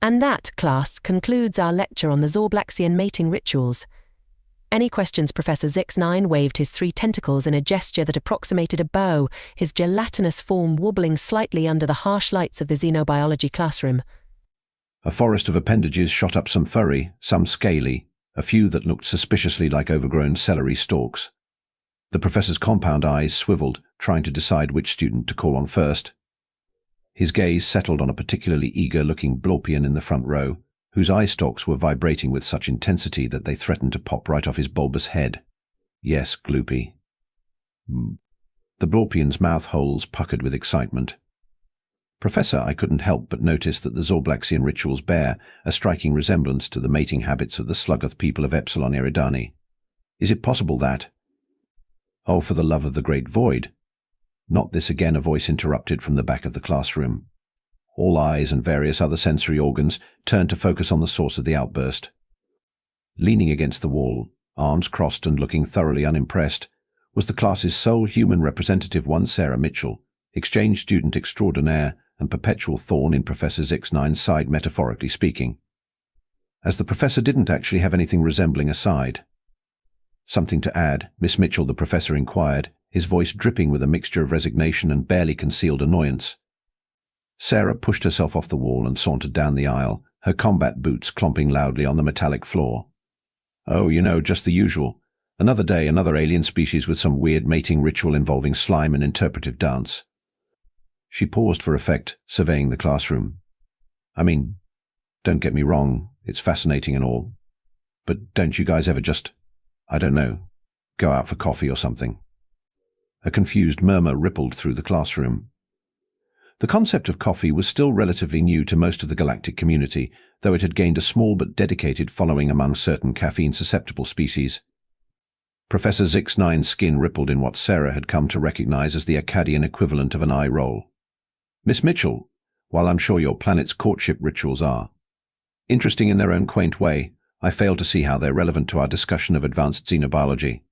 And that, class, concludes our lecture on the Zorblaxian mating rituals. Any questions? Professor Zix9 waved his 3 tentacles in a gesture that approximated a bow, his gelatinous form wobbling slightly under the harsh lights of the xenobiology classroom. A forest of appendages shot up, some furry, some scaly, a few that looked suspiciously like overgrown celery stalks. The professor's compound eyes swiveled, trying to decide which student to call on first. His gaze settled on a particularly eager-looking Blorpian in the front row, whose eye stalks were vibrating with such intensity that they threatened to pop right off his bulbous head. Yes, Gloopy. The Blorpian's mouth holes puckered with excitement. Professor, I couldn't help but notice that the Zorblaxian rituals bear a striking resemblance to the mating habits of the Sluggoth people of Epsilon Eridani. Is it possible that— Oh, for the love of the great void! Not this again, a voice interrupted from the back of the classroom. All eyes and various other sensory organs turned to focus on the source of the outburst. Leaning against the wall, arms crossed and looking thoroughly unimpressed, was the class's sole human representative, one Sarah Mitchell, exchange student extraordinaire and perpetual thorn in Professor Zix9's side, metaphorically speaking. As the professor didn't actually have anything resembling a side. Something to add, Miss Mitchell, the professor inquired, his voice dripping with a mixture of resignation and barely concealed annoyance. Sarah pushed herself off the wall and sauntered down the aisle, her combat boots clomping loudly on the metallic floor. Oh, you know, just the usual. Another day, another alien species with some weird mating ritual involving slime and interpretive dance. She paused for effect, surveying the classroom. I mean, don't get me wrong, it's fascinating and all. But don't you guys ever just, I don't know, go out for coffee or something? A confused murmur rippled through the classroom. The concept of coffee was still relatively new to most of the galactic community, though it had gained a small but dedicated following among certain caffeine-susceptible species. Professor Zix9's skin rippled in what Sarah had come to recognize as the Akkadian equivalent of an eye roll. Miss Mitchell, while I'm sure your planet's courtship rituals are interesting in their own quaint way, I fail to see how they're relevant to our discussion of advanced xenobiology.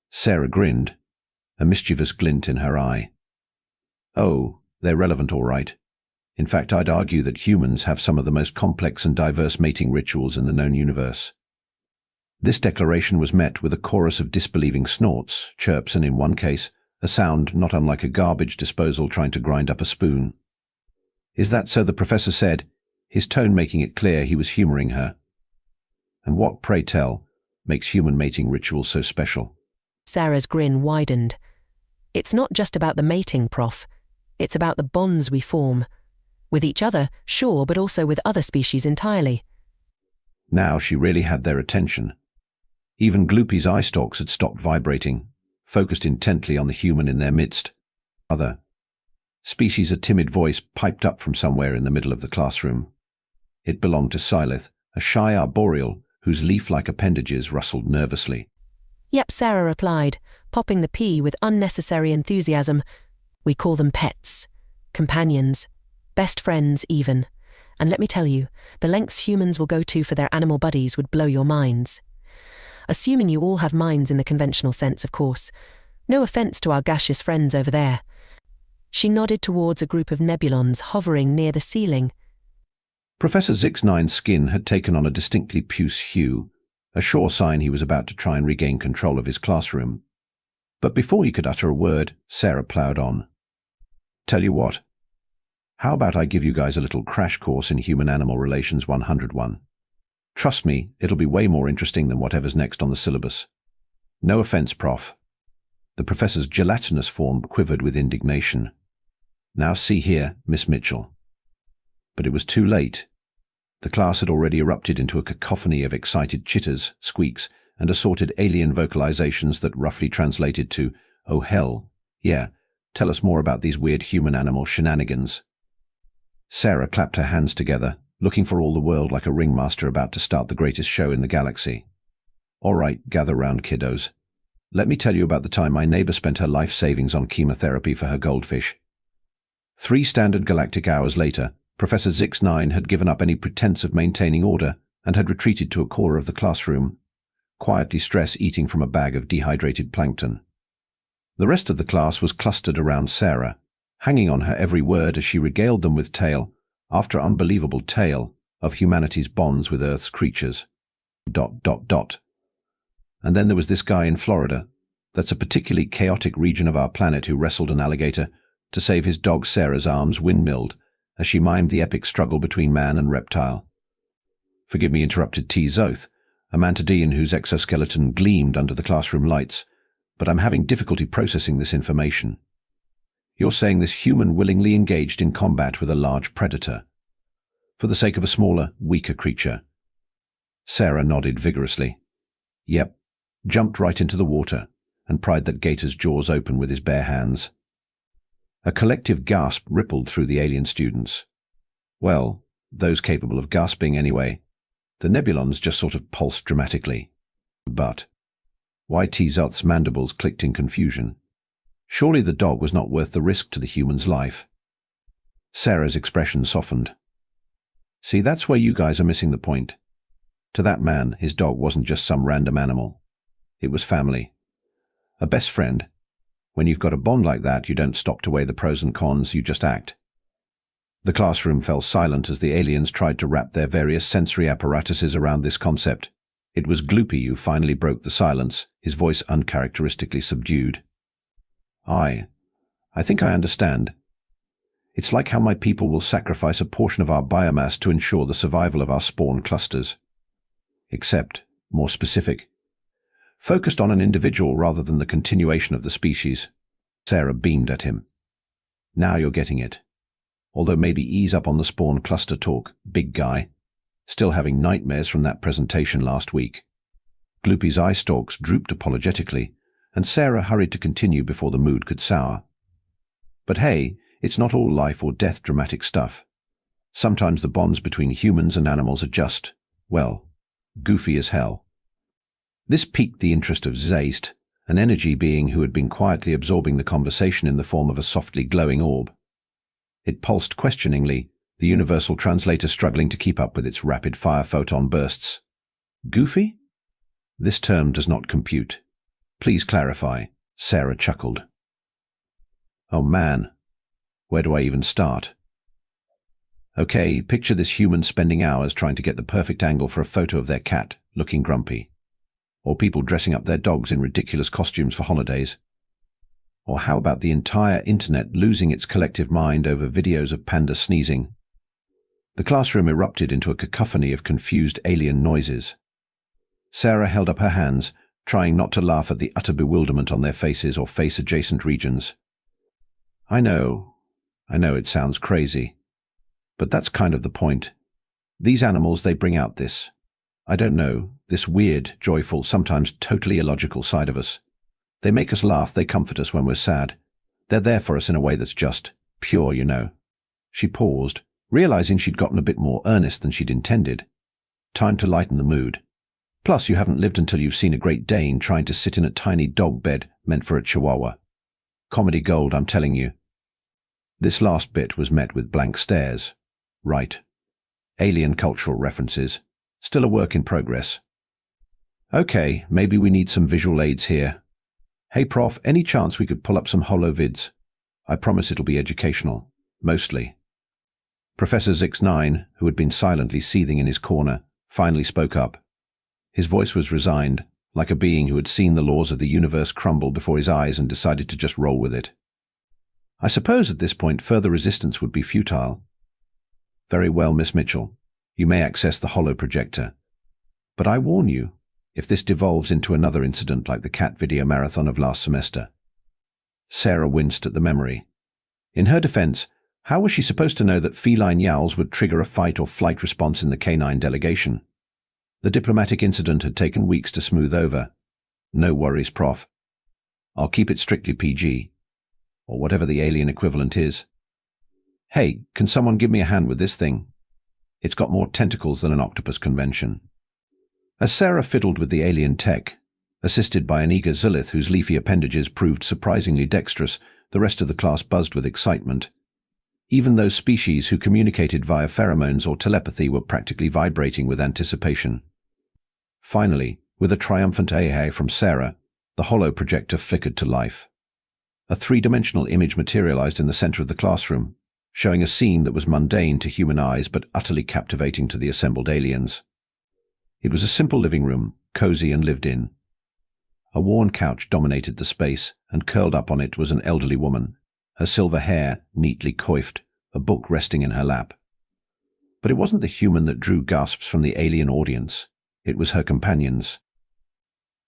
Sarah grinned, a mischievous glint in her eye. Oh, they're relevant all right. In fact, I'd argue that humans have some of the most complex and diverse mating rituals in the known universe. This declaration was met with a chorus of disbelieving snorts, chirps, and in one case, a sound not unlike a garbage disposal trying to grind up a spoon. Is that so? The professor said, his tone making it clear he was humoring her. And what, pray tell, makes human mating rituals so special? Sarah's grin widened. It's not just about the mating, Prof. It's about the bonds we form. With each other, sure, but also with other species entirely. Now she really had their attention. Even Gloopy's eye stalks had stopped vibrating, focused intently on the human in their midst. Other species, a timid voice piped up from somewhere in the middle of the classroom. It belonged to Silith, a shy arboreal whose leaf-like appendages rustled nervously. Yep, Sarah replied, popping the P with unnecessary enthusiasm. We call them pets, companions, best friends even. And let me tell you, the lengths humans will go to for their animal buddies would blow your minds. Assuming you all have minds in the conventional sense, of course. No offense to our gaseous friends over there. She nodded towards a group of nebulons hovering near the ceiling. Professor Zix9's skin had taken on a distinctly puce hue, a sure sign he was about to try and regain control of his classroom. But before he could utter a word, Sarah ploughed on. Tell you what, how about I give you guys a little crash course in Human-Animal Relations 101? Trust me, it'll be way more interesting than whatever's next on the syllabus. No offense, Prof. The professor's gelatinous form quivered with indignation. Now see here, Miss Mitchell. But it was too late. The class had already erupted into a cacophony of excited chitters, squeaks, and assorted alien vocalizations that roughly translated to, "Oh hell, yeah, tell us more about these weird human-animal shenanigans." Sarah clapped her hands together, looking for all the world like a ringmaster about to start the greatest show in the galaxy. All right, gather round, kiddos. Let me tell you about the time my neighbor spent her life savings on chemotherapy for her goldfish. 3 standard galactic hours later, Professor Zix9 had given up any pretense of maintaining order and had retreated to a corner of the classroom, quietly stress-eating from a bag of dehydrated plankton. The rest of the class was clustered around Sarah, hanging on her every word as she regaled them with tale after unbelievable tale of humanity's bonds with Earth's creatures. ... And then there was this guy in Florida. That's a particularly chaotic region of our planet who wrestled an alligator to save his dog Sarah's arms windmilled as she mimed the epic struggle between man and reptile. Forgive me, interrupted T. Zoth, a mantidean whose exoskeleton gleamed under the classroom lights, but I'm having difficulty processing this information. You're saying this human willingly engaged in combat with a large predator, for the sake of a smaller, weaker creature? Sarah nodded vigorously. Yep, jumped right into the water and pried that gator's jaws open with his bare hands. A collective gasp rippled through the alien students. Well, those capable of gasping anyway. The nebulons just sort of pulsed dramatically. But why T. Zoth's mandibles clicked in confusion. Surely the dog was not worth the risk to the human's life. Sarah's expression softened. See, that's where you guys are missing the point. To that man, his dog wasn't just some random animal. It was family. A best friend. When you've got a bond like that, you don't stop to weigh the pros and cons, you just act. The classroom fell silent as the aliens tried to wrap their various sensory apparatuses around this concept. It was Gloopy who finally broke the silence, his voice uncharacteristically subdued. I think I understand. It's like how my people will sacrifice a portion of our biomass to ensure the survival of our spawn clusters. Except, more specific, focused on an individual rather than the continuation of the species. Sarah beamed at him. Now you're getting it. Although maybe ease up on the spawn cluster talk, big guy. Still having nightmares from that presentation last week. Gloopy's eye stalks drooped apologetically, and Sarah hurried to continue before the mood could sour. But hey, it's not all life or death dramatic stuff. Sometimes the bonds between humans and animals are just, well, goofy as hell. This piqued the interest of Zeist, an energy being who had been quietly absorbing the conversation in the form of a softly glowing orb. It pulsed questioningly, the universal translator struggling to keep up with its rapid-fire photon bursts. Goofy? This term does not compute. Please clarify, Sarah chuckled. Oh man, where do I even start? Okay, picture this human spending hours trying to get the perfect angle for a photo of their cat, looking grumpy. Or people dressing up their dogs in ridiculous costumes for holidays. Or how about the entire internet losing its collective mind over videos of panda sneezing? The classroom erupted into a cacophony of confused alien noises. Sarah held up her hands, trying not to laugh at the utter bewilderment on their faces or face-adjacent regions. I know it sounds crazy. But that's kind of the point. These animals, they bring out this, I don't know, this weird, joyful, sometimes totally illogical side of us. They make us laugh, they comfort us when we're sad. They're there for us in a way that's just pure, you know. She paused, realizing she'd gotten a bit more earnest than she'd intended. Time to lighten the mood. Plus, you haven't lived until you've seen a Great Dane trying to sit in a tiny dog bed meant for a chihuahua. Comedy gold, I'm telling you. This last bit was met with blank stares. Right. Alien cultural references. Still a work in progress. Okay, maybe we need some visual aids here. Hey Prof, any chance we could pull up some holo vids? I promise it'll be educational. Mostly. Professor Zix9, who had been silently seething in his corner, finally spoke up. His voice was resigned, like a being who had seen the laws of the universe crumble before his eyes and decided to just roll with it. I suppose at this point further resistance would be futile. Very well, Miss Mitchell. You may access the holo projector. But I warn you, if this devolves into another incident like the cat video marathon of last semester. Sarah winced at the memory. In her defense, how was she supposed to know that feline yowls would trigger a fight or flight response in the canine delegation? The diplomatic incident had taken weeks to smooth over. No worries, Prof. I'll keep it strictly PG. Or whatever the alien equivalent is. Hey, can someone give me a hand with this thing? It's got more tentacles than an octopus convention. As Sarah fiddled with the alien tech, assisted by an eager Zilith whose leafy appendages proved surprisingly dexterous, the rest of the class buzzed with excitement. Even those species who communicated via pheromones or telepathy were practically vibrating with anticipation. Finally, with a triumphant "hey" from Sarah, the holo projector flickered to life. A three-dimensional image materialized in the center of the classroom, showing a scene that was mundane to human eyes but utterly captivating to the assembled aliens. It was a simple living room, cozy and lived in. A worn couch dominated the space, and curled up on it was an elderly woman, her silver hair neatly coiffed, a book resting in her lap. But it wasn't the human that drew gasps from the alien audience. It was her companions.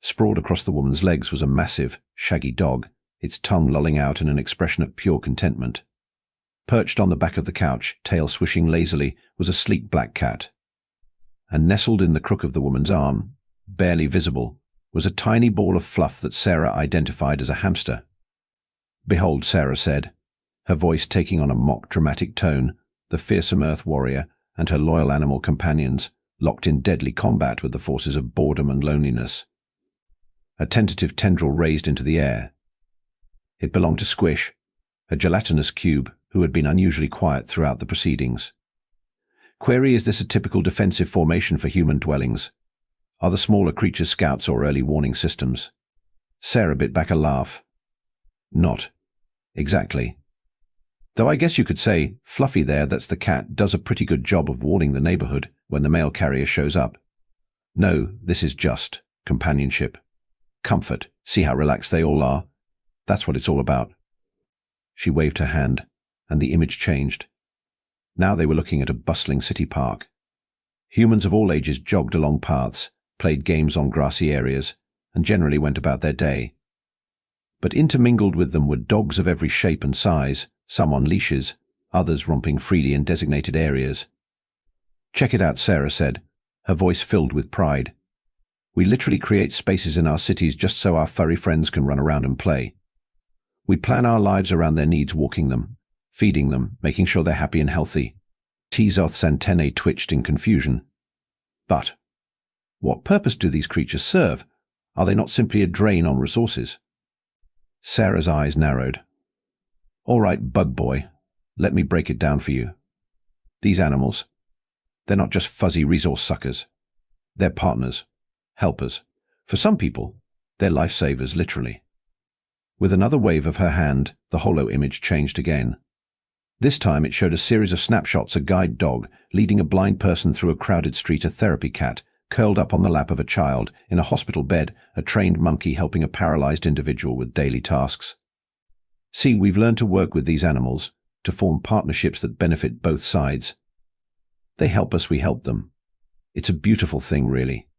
Sprawled across the woman's legs was a massive, shaggy dog, its tongue lolling out in an expression of pure contentment. Perched on the back of the couch, tail swishing lazily, was a sleek black cat. And nestled in the crook of the woman's arm, barely visible, was a tiny ball of fluff that Sarah identified as a hamster. "Behold," Sarah said, her voice taking on a mock dramatic tone, the fearsome Earth warrior and her loyal animal companions, locked in deadly combat with the forces of boredom and loneliness. A tentative tendril raised into the air. It belonged to Squish, a gelatinous cube who had been unusually quiet throughout the proceedings. Query: is this a typical defensive formation for human dwellings? Are the smaller creatures scouts or early warning systems? Sarah bit back a laugh. Not exactly. Though I guess you could say, Fluffy there, that's the cat, does a pretty good job of warning the neighborhood when the mail carrier shows up. No, this is just companionship. Comfort. See how relaxed they all are? That's what it's all about. She waved her hand, and the image changed. Now they were looking at a bustling city park. Humans of all ages jogged along paths, played games on grassy areas, and generally went about their day. But intermingled with them were dogs of every shape and size, some on leashes, others romping freely in designated areas. "Check it out," Sarah said, her voice filled with pride. "We literally create spaces in our cities just so our furry friends can run around and play. We plan our lives around their needs, walking them, feeding them, making sure they're happy and healthy." Tezoth's antennae twitched in confusion. But what purpose do these creatures serve? Are they not simply a drain on resources? Sarah's eyes narrowed. "All right, bug boy, let me break it down for you. These animals, they're not just fuzzy resource suckers. They're partners, helpers. For some people, they're lifesavers, literally." With another wave of her hand, the holo image changed again. This time it showed a series of snapshots: a guide dog leading a blind person through a crowded street, a therapy cat curled up on the lap of a child, in a hospital bed, a trained monkey helping a paralyzed individual with daily tasks. See, we've learned to work with these animals, to form partnerships that benefit both sides. They help us, we help them. It's a beautiful thing, really.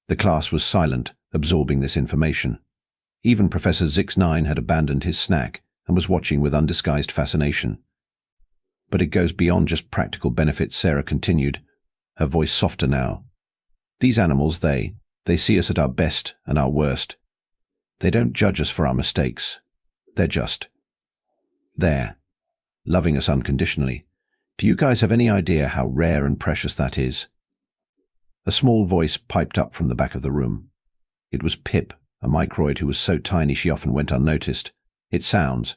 The class was silent, absorbing this information. Even Professor Zix9 had abandoned his snack and was watching with undisguised fascination. "But it goes beyond just practical benefits," Sarah continued, her voice softer now. "These animals, they see us at our best and our worst. They don't judge us for our mistakes. They're just there, loving us unconditionally. Do you guys have any idea how rare and precious that is?" A small voice piped up from the back of the room. It was Pip, a microid who was so tiny she often went unnoticed. "It sounds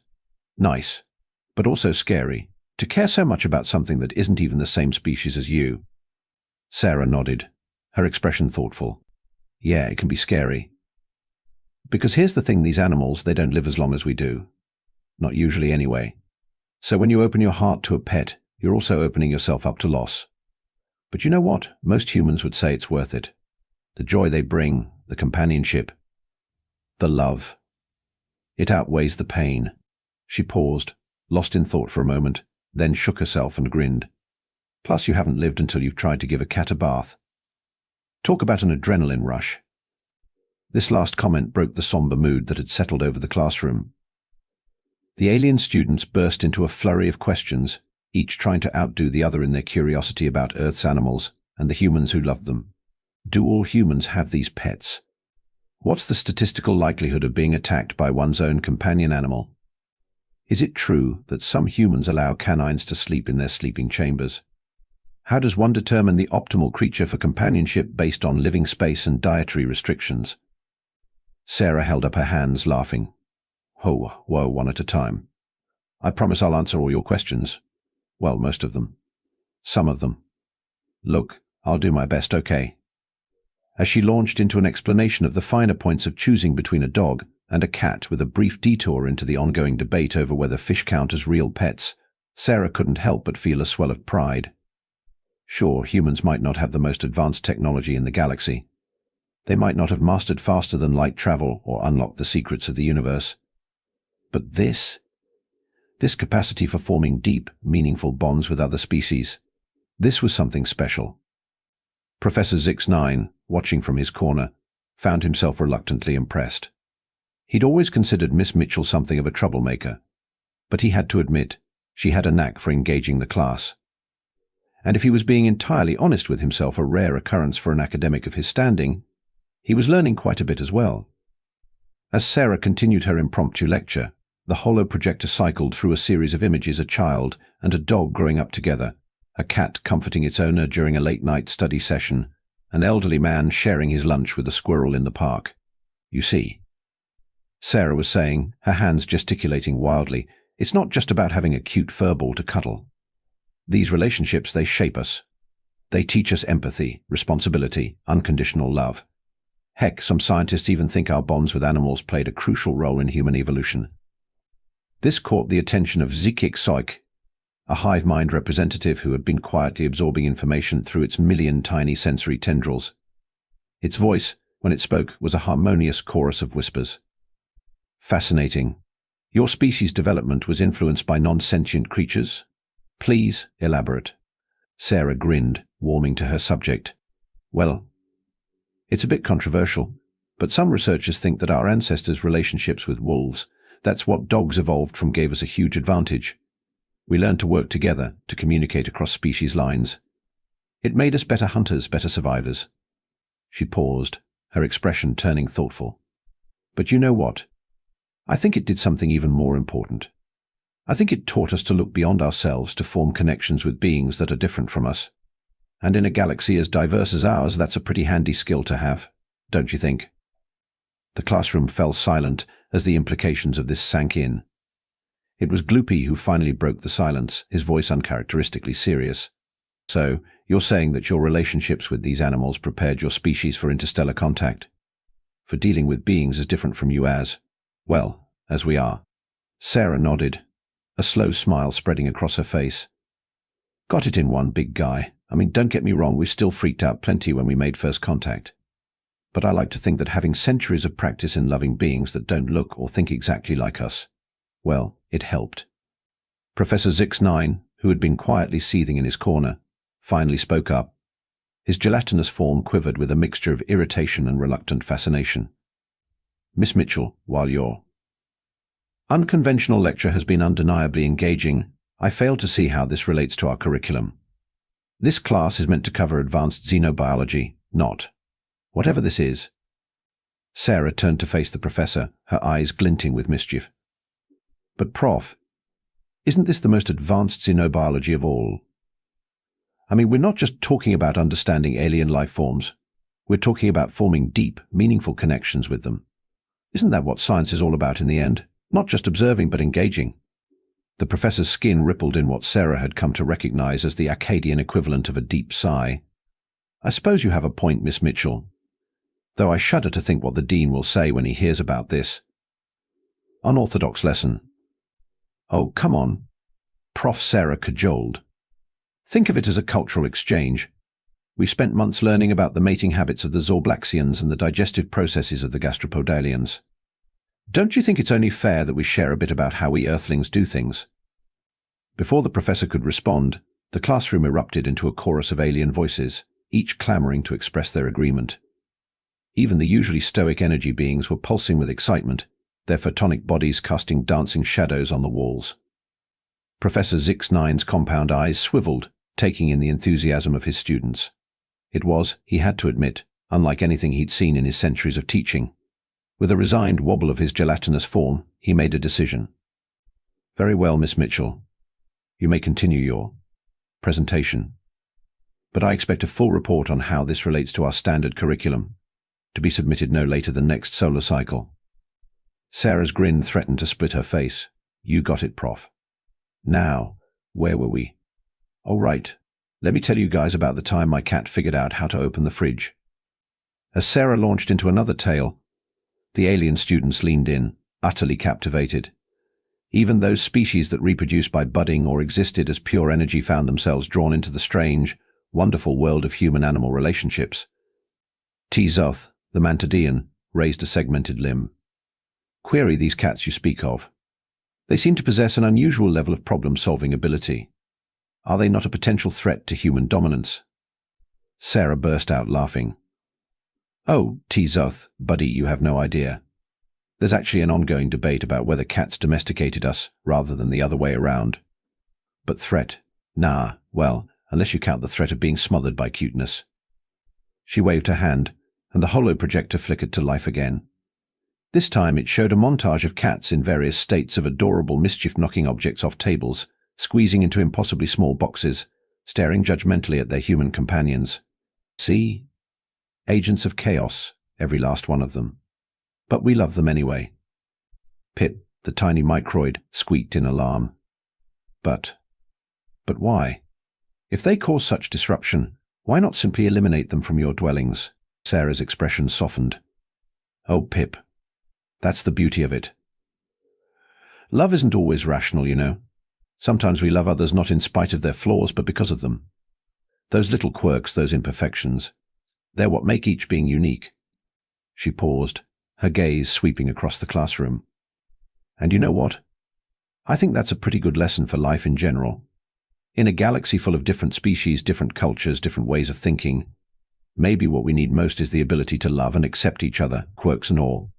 nice, but also scary, to care so much about something that isn't even the same species as you." Sarah nodded, her expression thoughtful. "Yeah, it can be scary. Because here's the thing, these animals, they don't live as long as we do. Not usually anyway. So when you open your heart to a pet, you're also opening yourself up to loss. But you know what? Most humans would say it's worth it. The joy they bring, the companionship, the love. It outweighs the pain." She paused, lost in thought for a moment, then shook herself and grinned. "Plus you haven't lived until you've tried to give a cat a bath. Talk about an adrenaline rush." This last comment broke the somber mood that had settled over the classroom. The alien students burst into a flurry of questions, each trying to outdo the other in their curiosity about Earth's animals and the humans who love them. Do all humans have these pets? What's the statistical likelihood of being attacked by one's own companion animal? Is it true that some humans allow canines to sleep in their sleeping chambers? How does one determine the optimal creature for companionship based on living space and dietary restrictions? Sarah held up her hands, laughing. "Whoa, one at a time. I promise I'll answer all your questions. Well, most of them. Some of them. Look, I'll do my best, okay?" As she launched into an explanation of the finer points of choosing between a dog and a cat, with a brief detour into the ongoing debate over whether fish count as real pets, Sarah couldn't help but feel a swell of pride. Sure, humans might not have the most advanced technology in the galaxy. They might not have mastered faster than light travel or unlocked the secrets of the universe. But this capacity for forming deep, meaningful bonds with other species, this was something special. Professor Zix-9, watching from his corner, found himself reluctantly impressed. He'd always considered Miss Mitchell something of a troublemaker, but he had to admit she had a knack for engaging the class. And if he was being entirely honest with himself, a rare occurrence for an academic of his standing, he was learning quite a bit as well. As Sarah continued her impromptu lecture, the holoprojector cycled through a series of images: a child and a dog growing up together, a cat comforting its owner during a late-night study session, an elderly man sharing his lunch with a squirrel in the park. You see, Sarah was saying, her hands gesticulating wildly, it's not just about having a cute furball to cuddle. These relationships, they shape us. They teach us empathy, responsibility, unconditional love. Heck, some scientists even think our bonds with animals played a crucial role in human evolution. This caught the attention of Zikik Soik, a hive mind representative who had been quietly absorbing information through its million tiny sensory tendrils. Its voice, when it spoke, was a harmonious chorus of whispers. Fascinating. Your species' development was influenced by non-sentient creatures? Please elaborate. Sarah grinned, warming to her subject. Well, it's a bit controversial, but some researchers think that our ancestors' relationships with wolves, that's what dogs evolved from, gave us a huge advantage. We learned to work together, to communicate across species lines. It made us better hunters, better survivors. She paused, her expression turning thoughtful. But you know what? I think it did something even more important. I think it taught us to look beyond ourselves, to form connections with beings that are different from us. And in a galaxy as diverse as ours, that's a pretty handy skill to have, don't you think? The classroom fell silent as the implications of this sank in. It was Gloopy who finally broke the silence, his voice uncharacteristically serious. So, you're saying that your relationships with these animals prepared your species for interstellar contact? For dealing with beings as different from you as, well, as we are? Sarah nodded, a slow smile spreading across her face. Got it in one, big guy. I mean, don't get me wrong, we still freaked out plenty when we made first contact. But I like to think that having centuries of practice in loving beings that don't look or think exactly like us, well, it helped. Professor Zix-9, who had been quietly seething in his corner, finally spoke up. His gelatinous form quivered with a mixture of irritation and reluctant fascination. Miss Mitchell, while your unconventional lecture has been undeniably engaging, I fail to see how this relates to our curriculum. This class is meant to cover advanced xenobiology, not whatever this is. Sarah turned to face the professor, her eyes glinting with mischief. But Prof, isn't this the most advanced xenobiology of all? I mean, we're not just talking about understanding alien life forms. We're talking about forming deep, meaningful connections with them. Isn't that what science is all about in the end? Not just observing, but engaging. The professor's skin rippled in what Sarah had come to recognize as the Akkadian equivalent of a deep sigh. I suppose you have a point, Miss Mitchell, though I shudder to think what the dean will say when he hears about this. Unorthodox lesson. Oh, come on, Prof. Sarah cajoled. Think of it as a cultural exchange. We spent months learning about the mating habits of the Zorblaxians and the digestive processes of the Gastropodalians. Don't you think it's only fair that we share a bit about how we Earthlings do things? Before the professor could respond, the classroom erupted into a chorus of alien voices, each clamoring to express their agreement. Even the usually stoic energy beings were pulsing with excitement, their photonic bodies casting dancing shadows on the walls. Professor Zix-9's compound eyes swiveled, taking in the enthusiasm of his students. It was, he had to admit, unlike anything he'd seen in his centuries of teaching. With a resigned wobble of his gelatinous form, he made a decision. Very well, Miss Mitchell. You may continue your presentation. But I expect a full report on how this relates to our standard curriculum, to be submitted no later than next solar cycle. Sarah's grin threatened to split her face. You got it, Prof. Now, where were we? Oh, right. Let me tell you guys about the time my cat figured out how to open the fridge. As Sarah launched into another tale, the alien students leaned in, utterly captivated. Even those species that reproduce by budding or existed as pure energy found themselves drawn into the strange, wonderful world of human-animal relationships. T-Zoth, the Mantidean, raised a segmented limb. Query these cats you speak of. They seem to possess an unusual level of problem-solving ability. Are they not a potential threat to human dominance? Sarah burst out laughing. Oh, T-Zoth, buddy, you have no idea. There's actually an ongoing debate about whether cats domesticated us rather than the other way around. But threat? Nah, well, unless you count the threat of being smothered by cuteness. She waved her hand, and the holo projector flickered to life again. This time it showed a montage of cats in various states of adorable mischief-knocking objects off tables, squeezing into impossibly small boxes, staring judgmentally at their human companions. See? Agents of chaos, every last one of them. But we love them anyway. Pip, the tiny microid, squeaked in alarm. But why? If they cause such disruption, why not simply eliminate them from your dwellings? Sarah's expression softened. Oh, Pip, that's the beauty of it. Love isn't always rational, you know. Sometimes we love others not in spite of their flaws, but because of them. Those little quirks, those imperfections, they're what make each being unique. She paused, her gaze sweeping across the classroom. And you know what? I think that's a pretty good lesson for life in general. In a galaxy full of different species, different cultures, different ways of thinking, maybe what we need most is the ability to love and accept each other, quirks and all.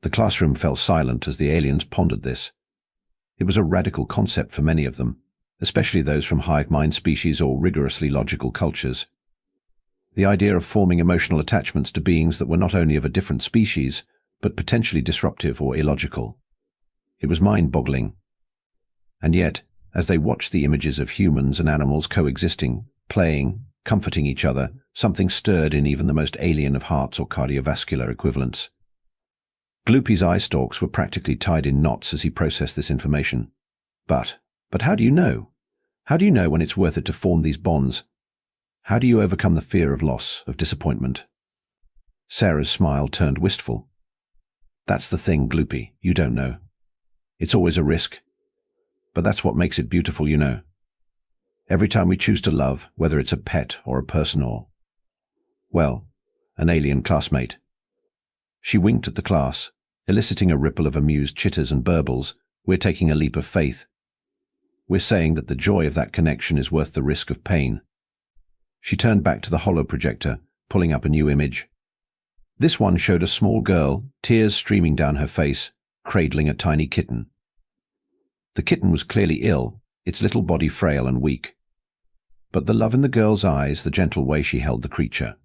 The classroom fell silent as the aliens pondered this. It was a radical concept for many of them, especially those from hive mind species or rigorously logical cultures. The idea of forming emotional attachments to beings that were not only of a different species, but potentially disruptive or illogical. It was mind-boggling. And yet, as they watched the images of humans and animals coexisting, playing, comforting each other, something stirred in even the most alien of hearts or cardiovascular equivalents. Gloopy's eye stalks were practically tied in knots as he processed this information. But how do you know? How do you know when it's worth it to form these bonds? How do you overcome the fear of loss, of disappointment? Sarah's smile turned wistful. That's the thing, Gloopy, you don't know. It's always a risk. But that's what makes it beautiful, you know. Every time we choose to love, whether it's a pet or a person or, well, an alien classmate. She winked at the class, eliciting a ripple of amused chitters and burbles. We're taking a leap of faith. We're saying that the joy of that connection is worth the risk of pain. She turned back to the holoprojector, pulling up a new image. This one showed a small girl, tears streaming down her face, cradling a tiny kitten. The kitten was clearly ill, its little body frail and weak. But the love in the girl's eyes, the gentle way she held the creature.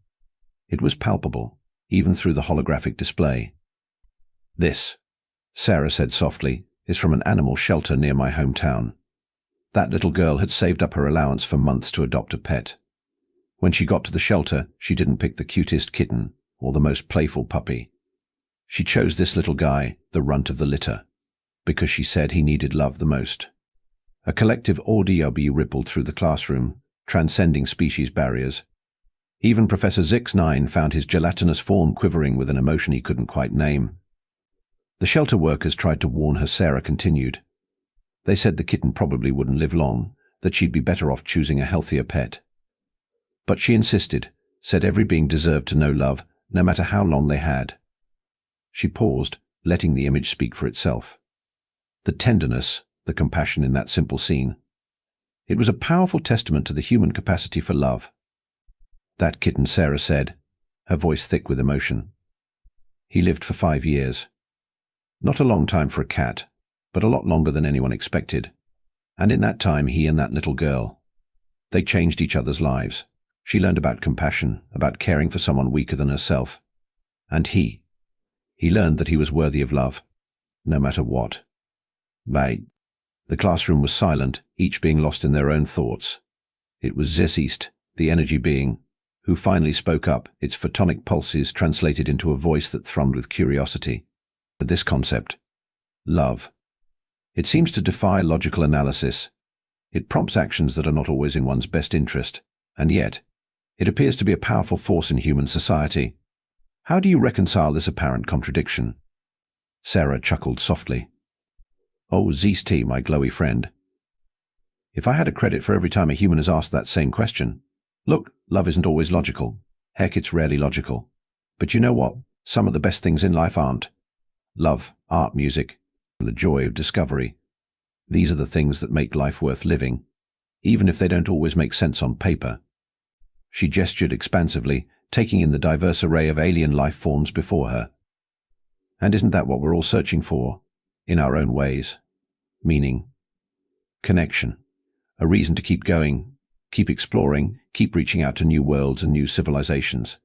It was palpable, even through the holographic display. This, Sarah said softly, is from an animal shelter near my hometown. That little girl had saved up her allowance for months to adopt a pet. When she got to the shelter, she didn't pick the cutest kitten or the most playful puppy. She chose this little guy, the runt of the litter, because she said he needed love the most. A collective ODW rippled through the classroom, transcending species barriers. Even Professor Zix9 found his gelatinous form quivering with an emotion he couldn't quite name. The shelter workers tried to warn her. Sarah continued. They said the kitten probably wouldn't live long, that she'd be better off choosing a healthier pet. But she insisted, said every being deserved to know love, no matter how long they had. She paused, letting the image speak for itself. The tenderness, the compassion in that simple scene. It was a powerful testament to the human capacity for love. That kitten, Sarah said, her voice thick with emotion. He lived for 5 years. Not a long time for a cat, but a lot longer than anyone expected. And in that time, he and that little girl, they changed each other's lives. She learned about compassion, about caring for someone weaker than herself. And he learned that he was worthy of love, no matter what. The classroom was silent, each being lost in their own thoughts. It was Zis, the energy being, who finally spoke up, its photonic pulses translated into a voice that thrummed with curiosity. This concept, love, it seems to defy logical analysis. It prompts actions that are not always in one's best interest, and yet, it appears to be a powerful force in human society. How do you reconcile this apparent contradiction? Sarah chuckled softly. Oh, Zeest, my glowy friend. If I had a credit for every time a human is asked that same question. Look, love isn't always logical. Heck, it's rarely logical. But you know what? Some of the best things in life aren't. Love, art, music, and the joy of discovery. These are the things that make life worth living, even if they don't always make sense on paper. She gestured expansively, taking in the diverse array of alien life forms before her. And isn't that what we're all searching for, in our own ways? Meaning, connection, a reason to keep going, keep exploring, keep reaching out to new worlds and new civilizations.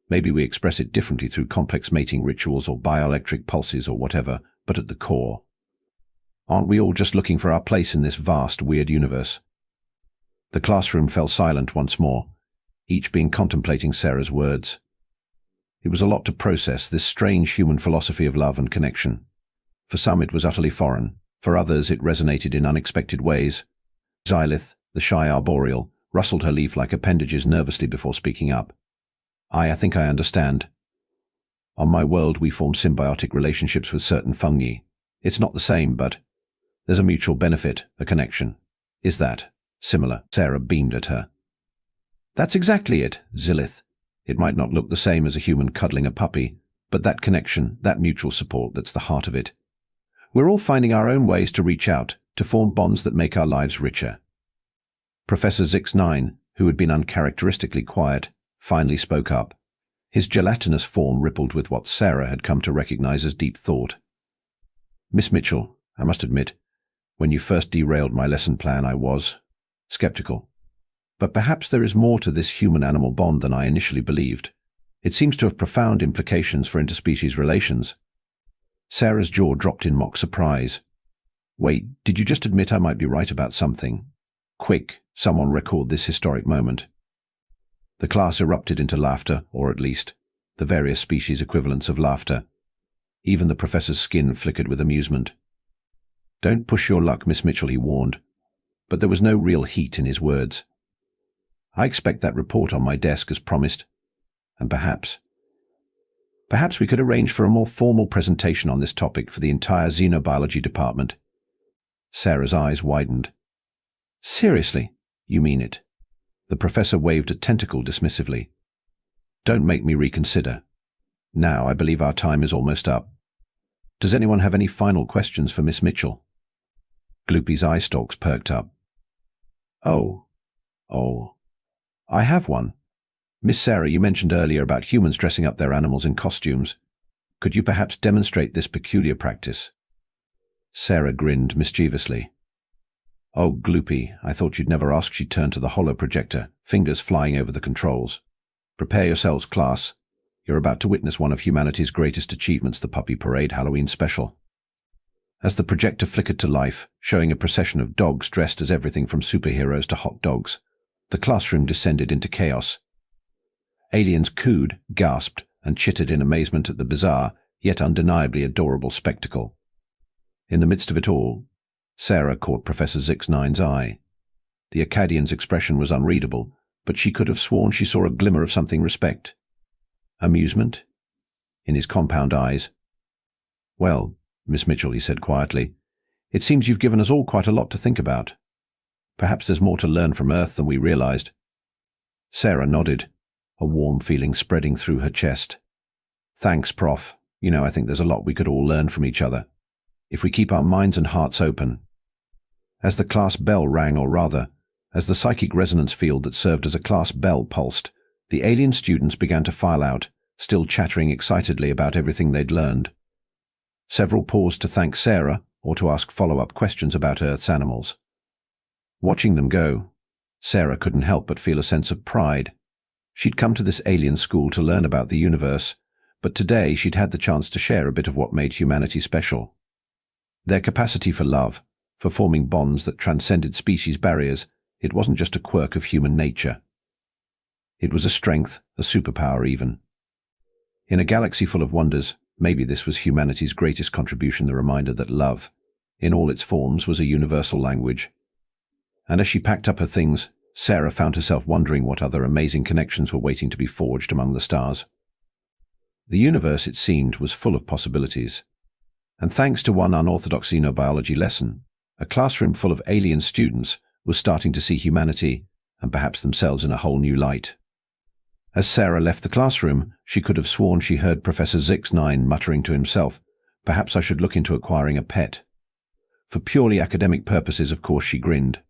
Maybe we express it differently through complex mating rituals or bioelectric pulses or whatever, but at the core, aren't we all just looking for our place in this vast, weird universe? The classroom fell silent once more, each being contemplating Sarah's words. It was a lot to process, this strange human philosophy of love and connection. For some it was utterly foreign, for others it resonated in unexpected ways. Xylith, the shy arboreal, rustled her leaf like appendages nervously before speaking up. I think I understand. On my world we form symbiotic relationships with certain fungi. It's not the same, but there's a mutual benefit, a connection. Is that similar? Sarah beamed at her. That's exactly it, Xylith. It might not look the same as a human cuddling a puppy, but that connection, that mutual support, that's the heart of it. We're all finding our own ways to reach out, to form bonds that make our lives richer. Professor Zix9, who had been uncharacteristically quiet, finally spoke up. His gelatinous form rippled with what Sarah had come to recognize as deep thought. Miss Mitchell, I must admit, when you first derailed my lesson plan, I was skeptical. But perhaps there is more to this human-animal bond than I initially believed. It seems to have profound implications for interspecies relations. Sarah's jaw dropped in mock surprise. Wait, did you just admit I might be right about something? Quick, someone record this historic moment. The class erupted into laughter, or at least, the various species equivalents of laughter. Even the professor's skin flickered with amusement. Don't push your luck, Miss Mitchell, he warned. But there was no real heat in his words. I expect that report on my desk as promised. And perhaps we could arrange for a more formal presentation on this topic for the entire xenobiology department. Sarah's eyes widened. Seriously? You mean it? The professor waved a tentacle dismissively. Don't make me reconsider. Now I believe our time is almost up. Does anyone have any final questions for Miss Mitchell? Gloopy's eye stalks perked up. Oh, I have one. Miss Sarah, you mentioned earlier about humans dressing up their animals in costumes. Could you perhaps demonstrate this peculiar practice? Sarah grinned mischievously. Oh, Gloopy, I thought you'd never ask. She turned to the holo projector, fingers flying over the controls. Prepare yourselves, class. You're about to witness one of humanity's greatest achievements, the Puppy Parade Halloween Special. As the projector flickered to life, showing a procession of dogs dressed as everything from superheroes to hot dogs, the classroom descended into chaos. Aliens cooed, gasped, and chittered in amazement at the bizarre, yet undeniably adorable spectacle. In the midst of it all, Sarah caught Professor Zix9's eye. The Akkadian's expression was unreadable, but she could have sworn she saw a glimmer of something respect. Amusement? In his compound eyes. Well, Miss Mitchell, he said quietly, it seems you've given us all quite a lot to think about. Perhaps there's more to learn from Earth than we realized. Sarah nodded, a warm feeling spreading through her chest. Thanks, Prof. I think there's a lot we could all learn from each other, if we keep our minds and hearts open. As the class bell rang, or rather, as the psychic resonance field that served as a class bell pulsed, the alien students began to file out, still chattering excitedly about everything they'd learned. Several paused to thank Sarah or to ask follow-up questions about Earth's animals. Watching them go, Sarah couldn't help but feel a sense of pride. She'd come to this alien school to learn about the universe, but today she'd had the chance to share a bit of what made humanity special. Their capacity for love, for forming bonds that transcended species barriers, it wasn't just a quirk of human nature. It was a strength, a superpower even. In a galaxy full of wonders, maybe this was humanity's greatest contribution, the reminder that love, in all its forms, was a universal language. And as she packed up her things, Sarah found herself wondering what other amazing connections were waiting to be forged among the stars. The universe, it seemed, was full of possibilities. And thanks to one unorthodox xenobiology lesson, a classroom full of alien students was starting to see humanity and perhaps themselves in a whole new light. As Sarah left the classroom, she could have sworn she heard Professor Zix9 muttering to himself, "Perhaps I should look into acquiring a pet." For purely academic purposes, of course, she grinned.